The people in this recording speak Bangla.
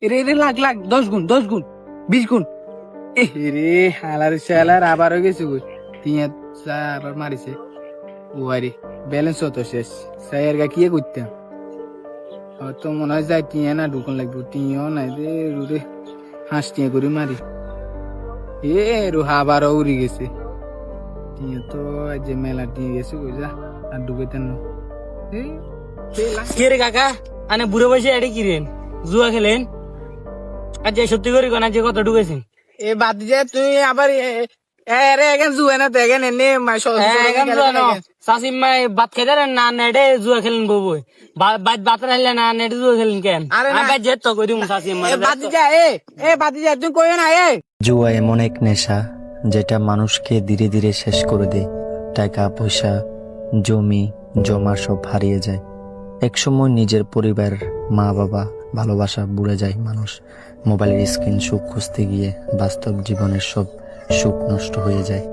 এরে এরে লাখ লাখ 10 গুণ 10 গুণ 20 গুণ। এ রে হালার শালার আবারও গেছে কই তিয়া আবার মারিছে ওয়ারি ব্যালেন্স তো শেষ সাইয়ের গা কি করতাম তো মনে হয় যায় টিয়া না ঢুকন লাগবে টিয়াও নাই রে রুরে হাঁস টিয়া করে মারি এ রুহা আবারও উড়ি গেছে টিয়া তো যে মেলা টিয়া গেছে কই যা আর ঢুকাইতেন না কে রে কাকা আনে বুড়ো বয়সে এডে কি রেন জুয়া খেলেন আর যে সত্যি করে কোন যে কত ঢুকেছেন এ বাদ যে তুই আবার আরে এখন জুয়ে না তো এখন এনে চাষিম ভাত খেতে না নেটে জুয়া খেলেন বউ বাত রাখলে না নেটে জুয়া খেলেন কেন আরে না। আমি যেত কই দিম চাষিম বাতিজা বাতিজা তুই কই না জুয়া এমন এক নেশা যেটা মানুষকে ধীরে ধীরে শেষ করে দেয়। টাকা পয়সা জমি জমা সব হারিয়ে যায়। একসময় নিজের পরিবার মা বাবা ভালোবাসা ভুলে যায় মানুষ। মোবাইলের স্ক্রিন সুখ খুঁজতে গিয়ে বাস্তব জীবনের সব সুখ নষ্ট হয়ে যায়।